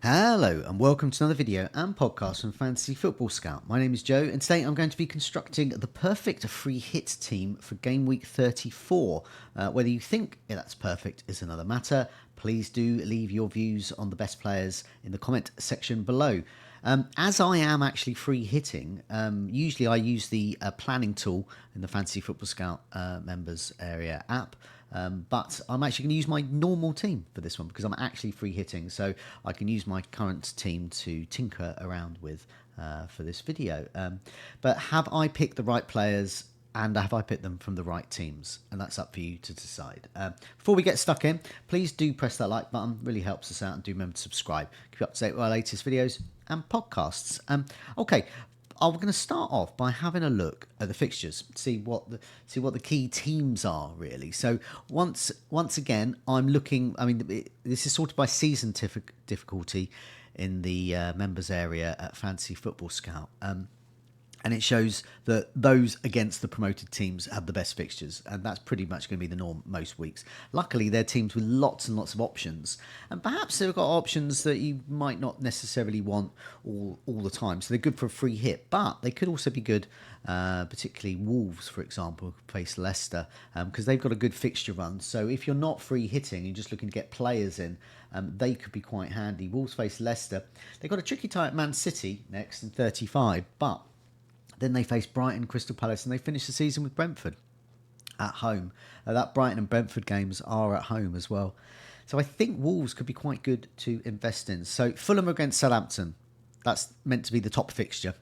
Hello and welcome to another video and podcast from Fantasy Football Scout. My name is Joe and today I'm going to be constructing the perfect free hit team for Game Week 34. Whether you think that's perfect is another matter. Please do leave your views on the best players in the comment section below. As I am actually free hitting, usually I use the planning tool in the Fantasy Football Scout members area app. But I'm actually going to use my normal team for this one because I'm actually free hitting, so I can use my current team to tinker around with for this video. But have I picked the right players and have I picked them from the right teams? And that's up for you to decide. Before we get stuck in, please do press that like button, really helps us out, and do remember to subscribe. Keep up to date with our latest videos and podcasts. Okay. I'm going to start off by having a look at the fixtures, see what the key teams are really. So once again, I'm looking. I mean, this is sorted by season difficulty in the members area at Fantasy Football Scout. And it shows that those against the promoted teams have the best fixtures, and that's pretty much going to be the norm most weeks. Luckily, they're teams with lots and lots of options, and perhaps they've got options that you might not necessarily want all the time. So they're good for a free hit, but they could also be good, particularly Wolves, for example, face Leicester, because they've got a good fixture run. So if you're not free hitting, you're just looking to get players in, they could be quite handy. Wolves face Leicester. They've got a tricky tie at Man City next in 35, but then they face Brighton, Crystal Palace, and they finish the season with Brentford at home. That Brighton and Brentford games are at home as well. So I think Wolves could be quite good to invest in. So Fulham against Southampton. That's meant to be the top fixture.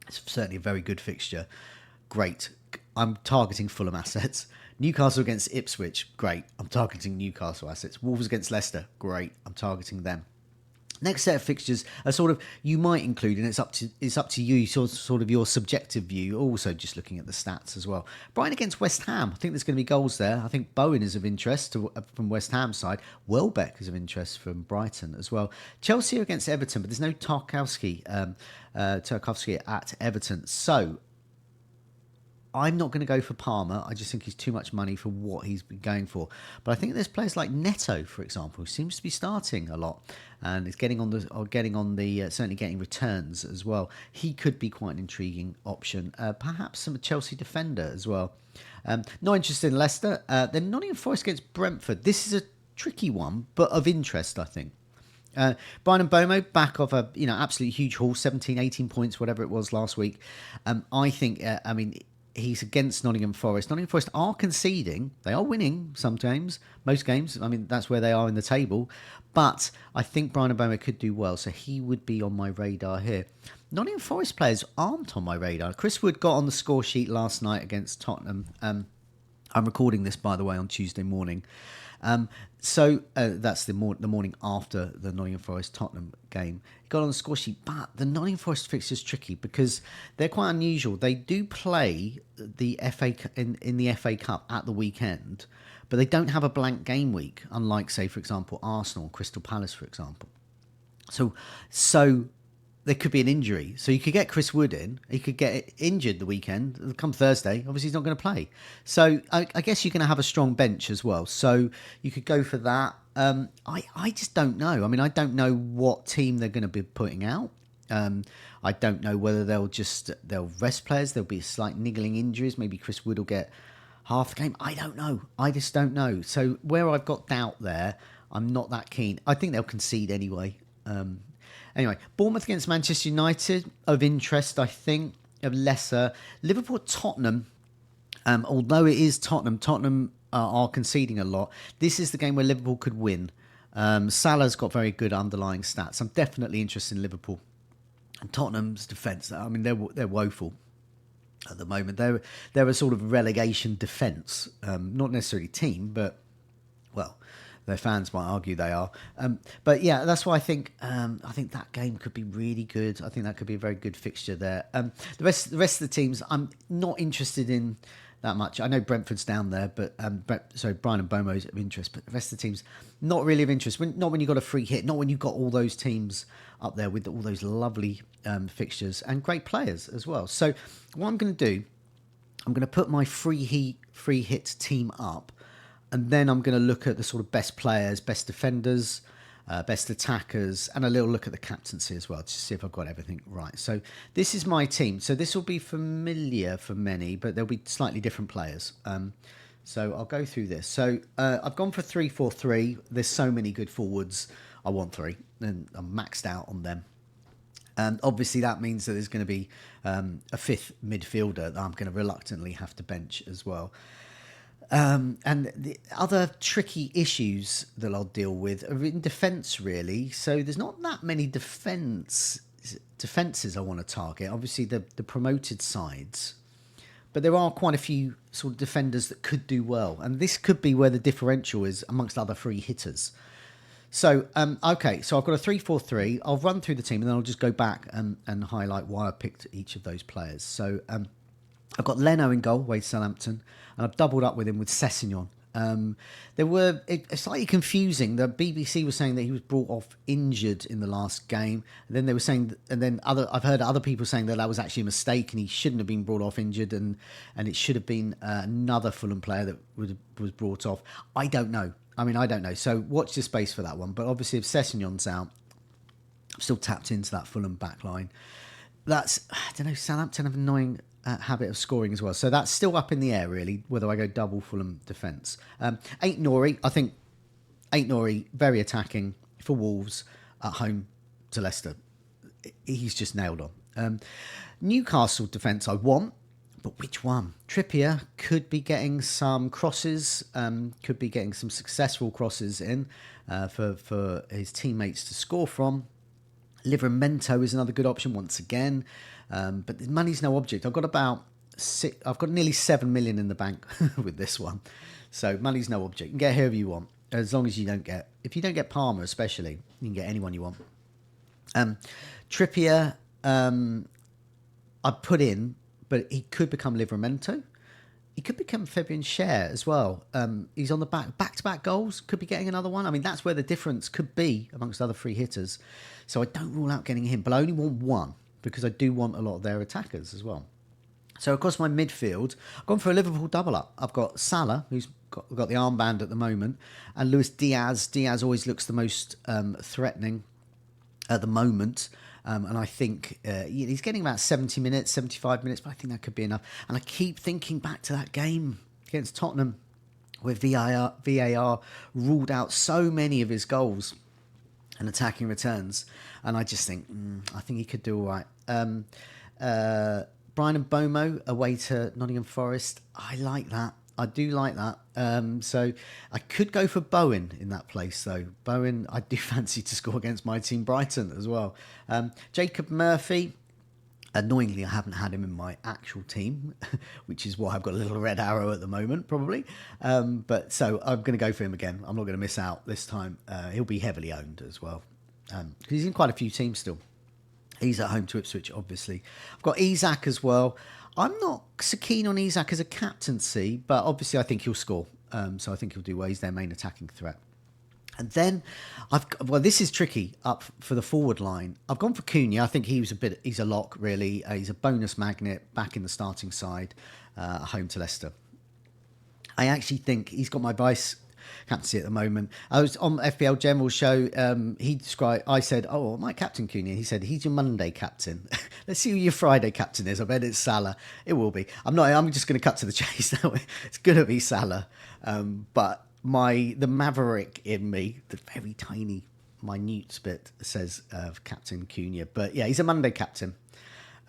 It's certainly a very good fixture. Great. I'm targeting Fulham assets. Newcastle against Ipswich. Great. I'm targeting Newcastle assets. Wolves against Leicester. Great. I'm targeting them. Next set of fixtures are sort of you might include, and it's up to you, sort of your subjective view. Also, just looking at the stats as well. Brighton against West Ham. I think there's going to be goals there. I think Bowen is of interest from West Ham's side. Welbeck is of interest from Brighton as well. Chelsea against Everton, but there's no Tarkowski at Everton. So I'm not going to go for Palmer. I just think he's too much money for what he's been going for. But I think there's players like Neto, for example, who seems to be starting a lot and is certainly getting returns as well. He could be quite an intriguing option. Perhaps some Chelsea defender as well. Not interested in Leicester. Then Nottingham Forest against Brentford. This is a tricky one, but of interest, I think. Brian and Bomo back off a absolutely huge haul, 17, 18 points, whatever it was last week. I think. He's against Nottingham Forest. Nottingham Forest are conceding. They are winning some games, most games. I mean, that's where they are in the table. But I think Brian Obama could do well, so he would be on my radar here. Nottingham Forest players aren't on my radar. Chris Wood got on the score sheet last night against Tottenham. I'm recording this, by the way, on Tuesday morning. So that's the morning after the Nottingham Forest Tottenham game. He got on the score sheet, but the Nottingham Forest fixture is tricky because they're quite unusual. They do play the in the FA Cup at the weekend, but they don't have a blank game week, unlike, say, for example, Arsenal, Crystal Palace, for example. So there could be an injury. So you could get Chris Wood in. He could get injured the weekend. Come Thursday, obviously he's not going to play. So I guess you're going to have a strong bench as well. So you could go for that. I just don't know. I mean, I don't know what team they're going to be putting out. I don't know whether they'll rest players. There'll be slight niggling injuries. Maybe Chris Wood will get half the game. I don't know. I just don't know. So where I've got doubt there, I'm not that keen. I think they'll concede anyway. Anyway, Bournemouth against Manchester United, of interest, I think, of lesser. Liverpool, Tottenham, although it is Tottenham are conceding a lot. This is the game where Liverpool could win. Salah's got very good underlying stats. I'm definitely interested in Liverpool. And Tottenham's defence, I mean, they're woeful at the moment. They're a sort of relegation defence. Not necessarily team, but, well, their fans might argue they are. But yeah, that's why I think that game could be really good. I think that could be a very good fixture there. The rest of the teams, I'm not interested in that much. I know Brentford's down there, but Brian and Bomo's of interest, but the rest of the teams, not really of interest. Not when you've got a free hit, not when you've got all those teams up there with all those lovely fixtures and great players as well. So what I'm going to do, I'm going to put my free hit team up, and then I'm going to look at the sort of best players, best defenders, best attackers, and a little look at the captaincy as well to see if I've got everything right. So this is my team. So this will be familiar for many, but there'll be slightly different players. So I'll go through this. So I've gone for 3-4-3. There's so many good forwards. I want 3, and I'm maxed out on them. And obviously that means that there's going to be a 5th midfielder that I'm going to reluctantly have to bench as well. And the other tricky issues that I'll deal with are in defence, really. So there's not that many defences I want to target. Obviously, the promoted sides. But there are quite a few sort of defenders that could do well. And this could be where the differential is amongst other free hitters. So, okay, so I've got a 3-4-3. I'll run through the team and then I'll just go back and highlight why I picked each of those players. So, I've got Leno in goal, Wade Southampton, and I've doubled up with him with Sessegnon. It's slightly confusing. The BBC was saying that he was brought off injured in the last game. And then they were saying, I've heard other people saying that was actually a mistake and he shouldn't have been brought off injured, and it should have been another Fulham player that was brought off. I don't know. So watch this space for that one. But obviously, if Sessegnon's out, I'm still tapped into that Fulham back line. Southampton have an annoying habit of scoring as well. So that's still up in the air, really, whether I go double Fulham defence. Ain't Nori, I think, very attacking for Wolves at home to Leicester. He's just nailed on. Newcastle defence I want, but which one? Trippier could be getting some crosses, could be getting some successful crosses in for his teammates to score from. Livramento is another good option once again, but money's no object. I've got nearly 7 million in the bank with this one, so money's no object. You can get whoever you want, as long as if you don't get Palmer especially, you can get anyone you want. Trippier, I put in, but he could become Livramento. He could become Fabian Schär as well. He's on the back-to-back goals. Could be getting another one. I mean, that's where the difference could be amongst other free hitters. So I don't rule out getting him, but I only want one because I do want a lot of their attackers as well. So across my midfield, I've gone for a Liverpool double-up. I've got Salah, who's got the armband at the moment, and Luis Diaz. Diaz always looks the most threatening at the moment. And I think he's getting about 70 minutes, 75 minutes, but I think that could be enough. And I keep thinking back to that game against Tottenham where VAR ruled out so many of his goals and attacking returns. And I just think, I think he could do all right. Brian Mbomo away to Nottingham Forest. I like that. I do like that. So I could go for Bowen in that place, though. Bowen, I do fancy to score against my team Brighton as well. Jacob Murphy, annoyingly, I haven't had him in my actual team, which is why I've got a little red arrow at the moment, probably. But so I'm going to go for him again. I'm not going to miss out this time. He'll be heavily owned as well, because he's in quite a few teams still. He's at home to Ipswich, obviously. I've got Isak as well. I'm not so keen on Isak as a captaincy, but obviously I think he'll score. So I think he'll do well. He's their main attacking threat. And then this is tricky up for the forward line. I've gone for Cunha. I think he's a lock, really. He's a bonus magnet back in the starting side, home to Leicester. I actually think he's got my vice captaincy at the moment. I was on FPL General show. I said, I might captain Cunha. He said, he's your Monday captain. Let's see who your Friday captain is. I bet it's Salah. It will be. I'm just going to cut to the chase. It's going to be Salah. But the maverick in me, the very tiny, minute bit says Captain Cunha. But yeah, he's a Monday captain.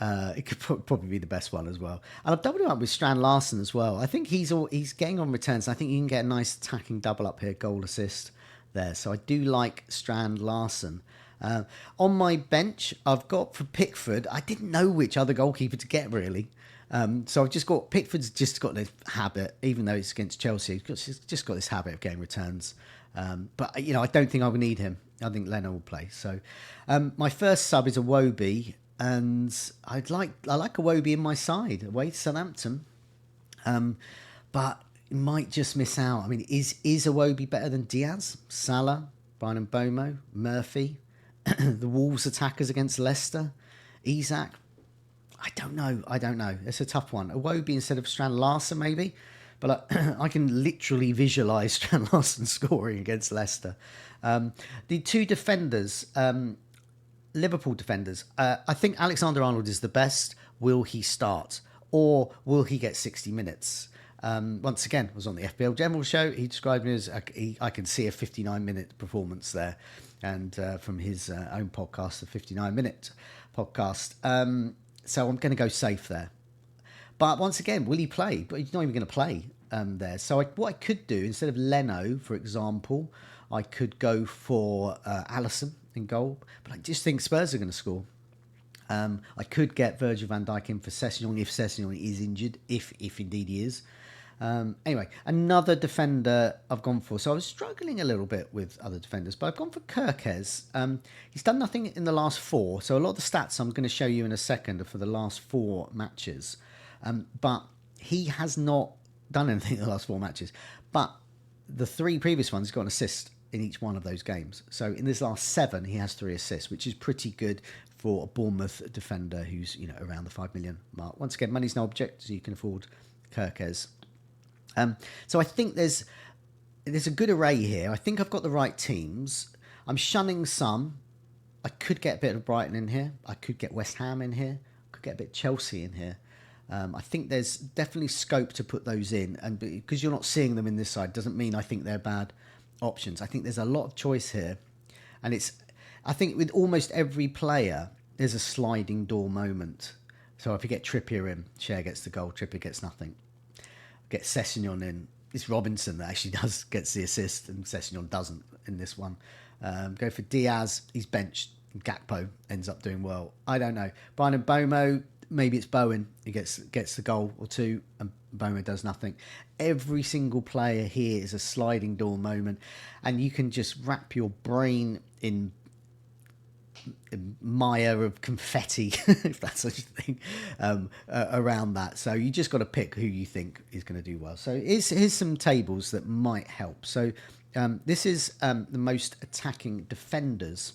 It could probably be the best one as well. And I've doubled him up with Strand Larsen as well. I think he's getting on returns. I think you can get a nice attacking double up here, goal assist there. So I do like Strand Larsen. On my bench, I've got for Pickford. I didn't know which other goalkeeper to get, really. So I've just got Pickford's just got this habit, even though it's against Chelsea, he's just got this habit of getting returns. But I don't think I would need him. I think Leno will play. So my first sub is a Iwobi. And I like Iwobi in my side, away to Southampton. But might just miss out. I mean, is Iwobi better than Diaz, Salah, Brian Mbomo, Murphy, the Wolves attackers against Leicester, Isak? I don't know. It's a tough one. Iwobi instead of Strand Larsen, maybe. but I can literally visualise Strand Larsen scoring against Leicester. The two defenders, Liverpool defenders, I think Alexander-Arnold is the best. Will he start? Or will he get 60 minutes? Once again, I was on the FPL General show. He described me as, I can see a 59-minute performance there. And from his own podcast, the 59-minute podcast. So I'm going to go safe there. But once again, will he play? But he's not even going to play there. So what I could do, instead of Leno, for example, I could go for Alisson in goal. But I just think Spurs are going to score. I could get Virgil van Dijk in for Sessegnon if Sessegnon is injured, if indeed he is. Anyway, another defender I've gone for. So I was struggling a little bit with other defenders, but I've gone for Kirkes. He's done nothing in the last 4. So a lot of the stats I'm going to show you in a second are for the last 4 matches. But he has not done anything in the last 4 matches. But the 3 previous ones, he's got an assist in each one of those games. So in this last 7, he has 3 assists, which is pretty good for a Bournemouth defender who's around the 5 million mark. Once again, money's no object, so you can afford Kirkes. So I think there's a good array here. I think I've got the right teams. I'm shunning some. I could get a bit of Brighton in here. I could get West Ham in here. I could get a bit of Chelsea in here. I think there's definitely scope to put those in. And because you're not seeing them in this side doesn't mean I think they're bad options. I think there's a lot of choice here. And I think with almost every player, there's a sliding door moment. So if you get Trippier in, Cher gets the goal, Trippier gets nothing. Get Sessegnon in. It's Robinson that actually gets the assist, and Sessegnon doesn't in this one. Go for Diaz. He's benched. Gakpo ends up doing well. I don't know. Brian Mbomo, maybe it's Bowen. He gets the goal or 2, and Mbomo does nothing. Every single player here is a sliding door moment, and you can just wrap your brain in mire of confetti, if that's such a thing, around that. So you just got to pick who you think is going to do well. So here's some tables that might help. So this is the most attacking defenders.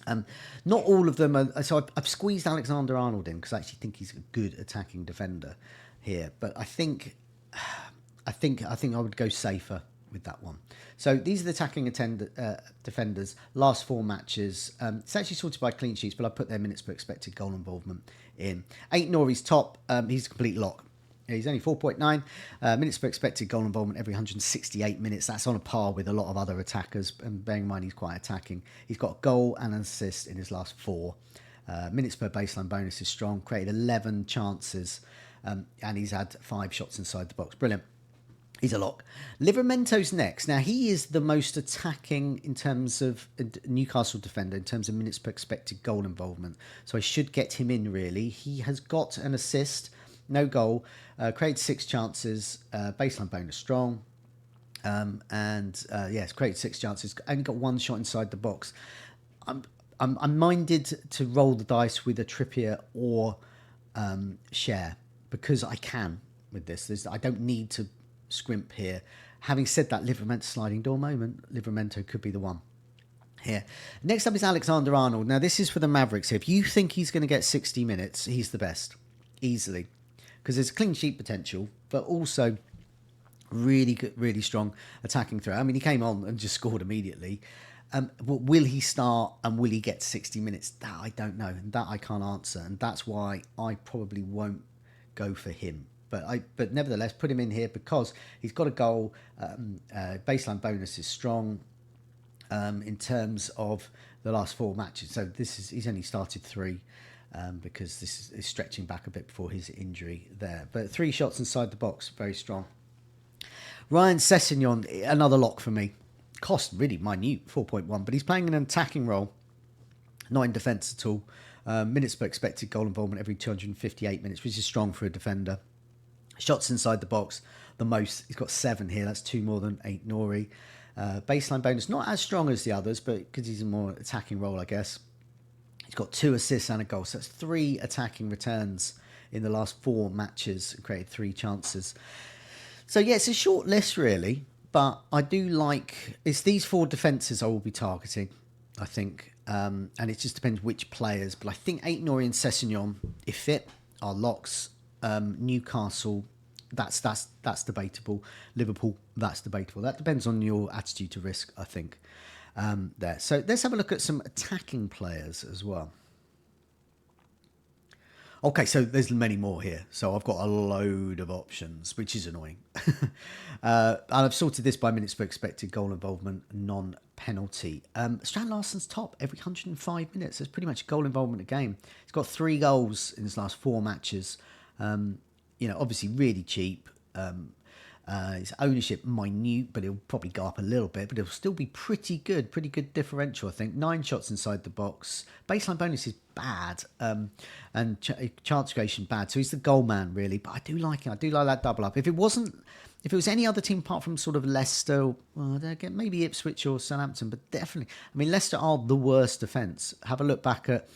Not all of them are. So I've squeezed Alexander-Arnold in because I actually think he's a good attacking defender here. But I think I would go safer with that one. So these are the attacking defenders. Last 4 matches. It's actually sorted by clean sheets, but I put their minutes per expected goal involvement in. Aït-Nouri's top. He's a complete lock. He's only 4.9 minutes per expected goal involvement every 168 minutes. That's on a par with a lot of other attackers. And bearing in mind he's quite attacking. He's got a goal and an assist in his last 4. Minutes per baseline bonus is strong. Created 11 chances. And he's had 5 shots inside the box. Brilliant. He's a lock. Livramento's next. Now, he is the most attacking in terms of Newcastle defender, in terms of minutes per expected goal involvement. So I should get him in, really. He has got an assist, no goal, created 6 chances, baseline bonus strong. Yes, created 6 chances, only got 1 shot inside the box. I'm minded to roll the dice with a Trippier or Cher because I can with this. I don't need to scrimp here. Having said that, Livramento sliding door moment, Livramento could be the one here. Next up is Alexander-Arnold. Now, this is for the Mavericks here. If you think he's going to get 60 minutes, he's the best, easily, because there's clean sheet potential, but also really good, really strong attacking threat. I mean, he came on and just scored immediately. Will he start and will he get 60 minutes? That I don't know, and that I can't answer, and that's why I probably won't go for him. But nevertheless, put him in here because he's got a goal. Baseline bonus is strong in terms of the last 4 matches. So he's only started 3 because this is stretching back a bit before his injury there. But 3 shots inside the box, very strong. Ryan Sessegnon, another lock for me. Cost really minute, 4.1, but he's playing an attacking role, not in defence at all. Minutes per expected goal involvement every 258 minutes, which is strong for a defender. Shots inside the box, the most. He's got 7 here. That's 2 more than Aït-Nouri. Baseline bonus, not as strong as the others, but because he's a more attacking role, I guess. He's got 2 assists and a goal. So that's 3 attacking returns in the last 4 matches and created 3 chances. So, yeah, it's a short list, really. But I do like... It's these 4 defences I will be targeting, I think. And it just depends which players. But I think Aït-Nouri and Sessegnon, if fit, are locks. Newcastle That's debatable. Liverpool, that's debatable. That depends on your attitude to risk, I think. There. So let's have a look at some attacking players as well. Okay, so there's many more here. So I've got a load of options, which is annoying. And I've sorted this by minutes for expected goal involvement, non-penalty. Strand Larsen's top every 105 minutes. There's pretty much a goal involvement a game. He's got 3 goals in his last 4 matches. Obviously really cheap. His ownership minute, but it'll probably go up a little bit, but it'll still be pretty good differential, I think. 9 shots inside the box. Baseline bonus is bad, and chance creation bad. So he's the goal man, really. But I do like him. I do like that double up. If it was any other team apart from sort of Leicester, well, again, maybe Ipswich or Southampton, but definitely, I mean, Leicester are the worst defence. Have a look back at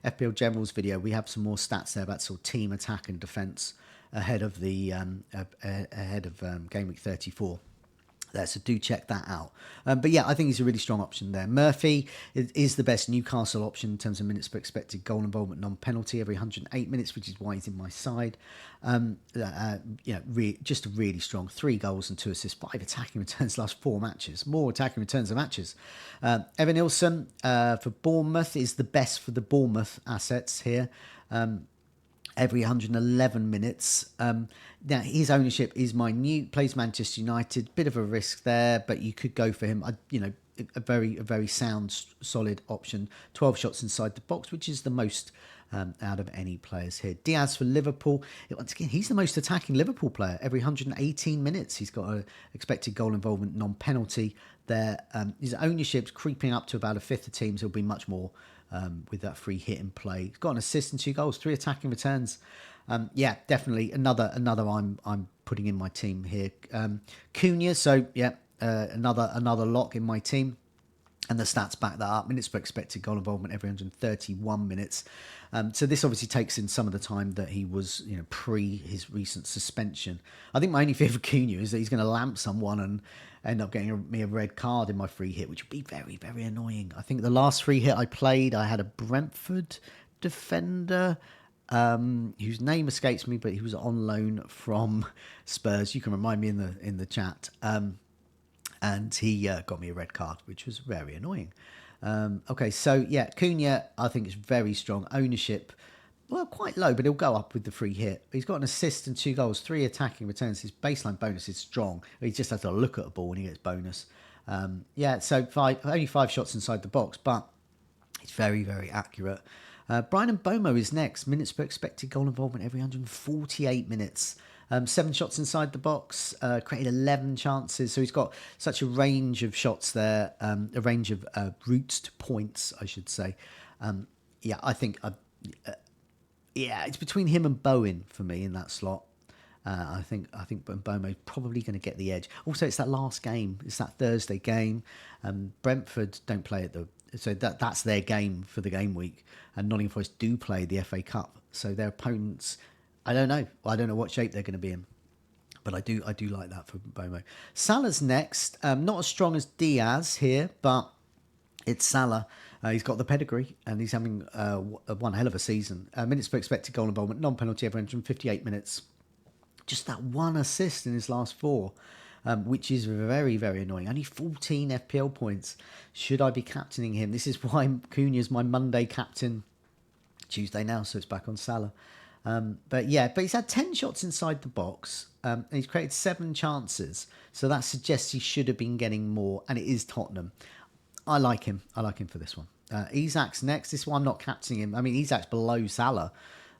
FPL General's video. We have some more stats there about sort of team attack and defence ahead of Gameweek 34. There, so do check that out. But yeah, I think he's a really strong option there. Murphy is the best Newcastle option in terms of minutes per expected goal involvement, non-penalty every 108 minutes, which is why he's in my side. Just a really strong 3 goals and 2 assists, 5 attacking returns last 4 matches, more attacking returns than matches. Evan Nilsson for Bournemouth is the best for the Bournemouth assets here. Every 111 minutes. Now, his ownership is minute, plays Manchester United, bit of a risk there, but you could go for him. A very sound, solid option. 12 shots inside the box, which is the most out of any players here. Diaz for Liverpool. Once again, he's the most attacking Liverpool player. Every 118 minutes, he's got an expected goal involvement, non-penalty there. His ownership's creeping up to about a fifth of teams. He'll be much more with that free hit in play. He's got an assist and 2 goals, 3 attacking returns. Definitely another I'm putting in my team here. Cunha, so another lock in my team. And the stats back that up. Minutes per expected goal involvement every 131 minutes. So this obviously takes in some of the time that he was, pre his recent suspension. I think my only fear for Cunha is that he's going to lamp someone and end up getting me a red card in my free hit, which would be very, very annoying. I think the last free hit I played, I had a Brentford defender whose name escapes me, but he was on loan from Spurs. You can remind me in the chat. And he got me a red card, which was very annoying. Cunha, I think is very strong. Ownership, well, quite low, but he'll go up with the free hit. He's got an assist and 2 goals, 3 attacking returns. His baseline bonus is strong. He just has to look at a ball and he gets bonus. Only 5 shots inside the box, but it's very, very accurate. Brian Mbomo is next. Minutes per expected goal involvement every 148 minutes. 7 shots inside the box, created 11 chances. So he's got such a range of shots there, a range of routes to points, I should say. I think it's between him and Bowen for me in that slot. I think Mbomo's probably going to get the edge. Also, it's that last game. It's that Thursday game. Brentford don't play so that's their game for the game week. And Nottingham Forest do play the FA Cup. So their opponents, I don't know what shape they're going to be in. But I do like that for Bomo. Salah's next. Not as strong as Diaz here, but it's Salah. He's got the pedigree and he's having one hell of a season. Minutes per expected goal involvement, non-penalty every 158 minutes. Just that 1 assist in his last 4, which is very, very annoying. Only 14 FPL points. Should I be captaining him? This is why Cunha's my Monday captain. Tuesday now, so it's back on Salah. But he's had 10 shots inside the box and he's created 7 chances. So that suggests he should have been getting more, and it is Tottenham. I like him for this one. Isak's next. This one I'm not captaining him. I mean, Isak's below Salah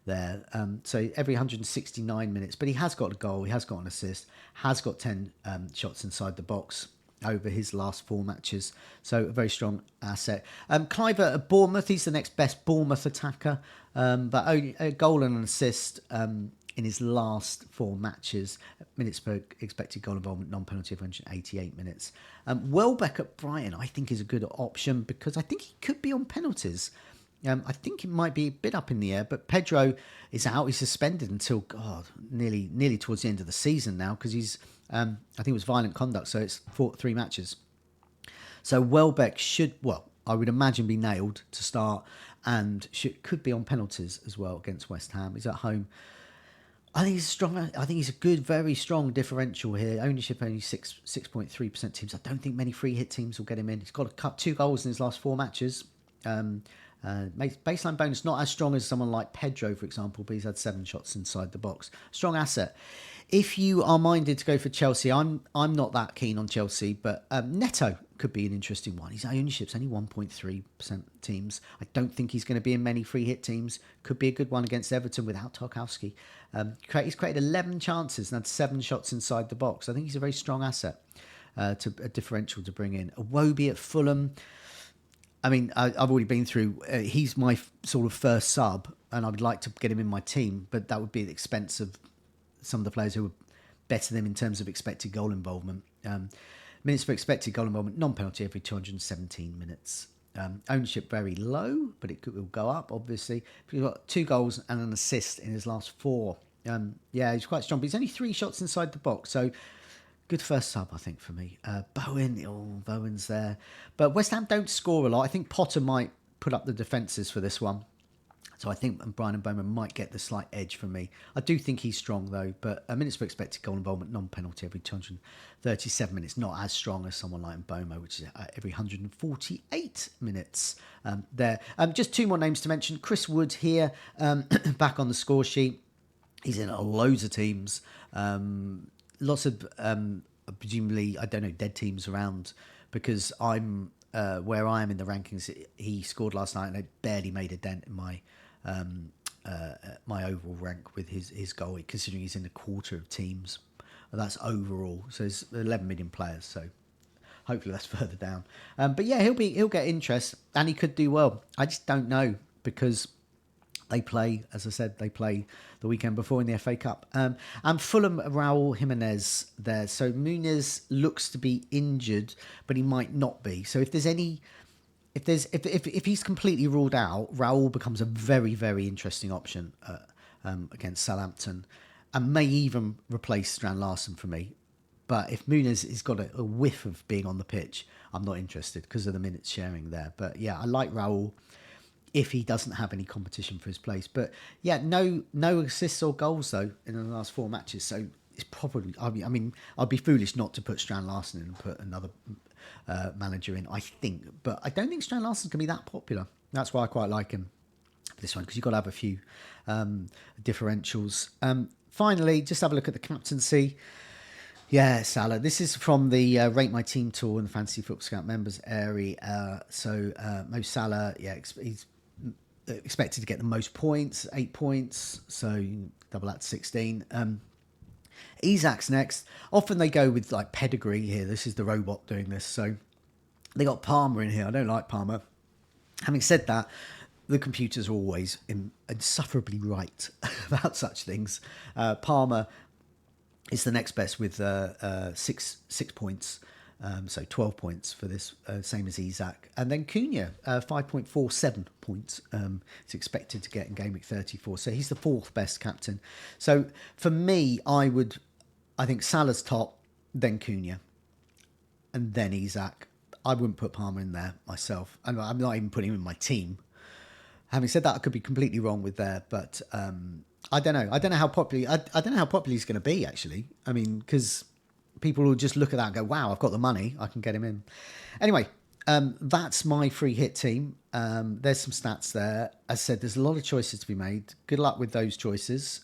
there. So every 169 minutes, but he has got a goal. He has got an assist, has got 10 shots inside the box over his last 4 matches. So a very strong asset. Clive at Bournemouth, he's the next best Bournemouth attacker, but only a goal and an assist in his last 4 matches. Minutes per expected goal involvement, non-penalty of 188 minutes. Welbeck at Brighton, I think, is a good option because I think he could be on penalties. I think it might be a bit up in the air, but Pedro is out. He's suspended until, nearly towards the end of the season now because he's, I think it was violent conduct, so it's 3 matches. So Welbeck should, I would imagine, be nailed to start and could be on penalties as well against West Ham. He's at home. I think he's strong. I think he's a good, very strong differential here. Ownership only 6.3% teams. I don't think many free hit teams will get him in. He's got to cut 2 goals in his last 4 matches. Baseline bonus not as strong as someone like Pedro, for example, but he's had 7 shots inside the box. Strong asset. If you are minded to go for Chelsea, I'm not that keen on Chelsea, but Neto could be an interesting one. His ownership's only 1.3% teams. I don't think he's going to be in many free hit teams. Could be a good one against Everton without Tarkowski. He's created 11 chances and had 7 shots inside the box. I think he's a very strong asset, to a differential to bring in. Iwobi at Fulham. I mean, I've already been through. He's my sort of first sub, and I would like to get him in my team, but that would be at the expense of some of the players who would better them in terms of expected goal involvement. Minutes for expected goal involvement, non-penalty every 217 minutes. Ownership very low, but will go up, obviously. He's got 2 goals and an assist in his last 4. He's quite strong, but he's only 3 shots inside the box, so good first sub, I think, for me. Bowen's there. But West Ham don't score a lot. I think Potter might put up the defences for this one. So I think Brian Mboma might get the slight edge for me. I do think he's strong, though. But minutes for expected goal involvement, non-penalty every 237 minutes. Not as strong as someone like Mboma, which is every 148 minutes there. Just 2 more names to mention. Chris Wood here, back on the score sheet. He's in loads of teams. Lots of, presumably, I don't know, dead teams around, because I'm where I am in the rankings. He scored last night and it barely made a dent in my my overall rank with his goal, considering he's in a quarter of teams. That's overall. So there's 11 million players, so hopefully that's further down. But yeah, he'll get interest, and he could do well. I just don't know, because they play, as I said, the weekend before in the FA Cup. And Fulham, Raul Jimenez there. So Muniz looks to be injured, but he might not be. So if he's completely ruled out, Raul becomes a very, very interesting option against Southampton, and may even replace Strand Larsen for me. But if Muniz has got a whiff of being on the pitch, I'm not interested because of the minutes sharing there. But yeah, I like Raul if he doesn't have any competition for his place. But yeah, no assists or goals, though, in the last 4 matches. So it's probably, I mean, I'd be foolish not to put Strand Larsen in and put another manager in, I think. But I don't think Strand Larsen's going to be that popular. That's why I quite like him for this one, because you've got to have a few differentials. Finally, just have a look at the captaincy. Yeah, Salah. This is from the Rate My Team tool in the Fantasy Football Scout members area. Mo Salah, he's expected to get the most points, 8 points, so you can double that to 16. Isak's next. Often they go with like pedigree here. This is the robot doing this. So they got Palmer in here. I don't like Palmer. Having said that, the computers are always insufferably right about such things. Palmer is the next best with 6 points. So 12 points for this, same as Isak. And then Cunha, 5.47 points. Is expected to get in Gameweek 34. So he's the 4th best captain. So for me, I think Salah's top, then Cunha, and then Isak. I wouldn't put Palmer in there myself. And I'm not even putting him in my team. Having said that, I could be completely wrong with there, but I don't know. I don't know how popular. I don't know how popular he's going to be, actually. I mean, because people will just look at that and go, wow, I've got the money, I can get him in. Anyway, that's my free hit team. There's some stats there. As I said, there's a lot of choices to be made. Good luck with those choices.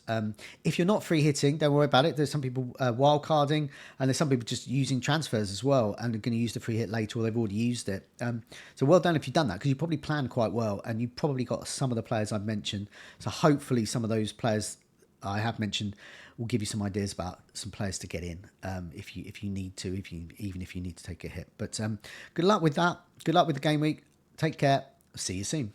If you're not free hitting, don't worry about it. There's some people wild carding, and there's some people just using transfers as well and are going to use the free hit later, or they've already used it. So well done if you've done that, because you probably planned quite well, and you probably got some of the players I've mentioned. So hopefully some of those players I have mentioned will give you some ideas about some players to get in if you need to, even if you need to take a hit. But good luck with that. Good luck with the game week. Take care. See you soon.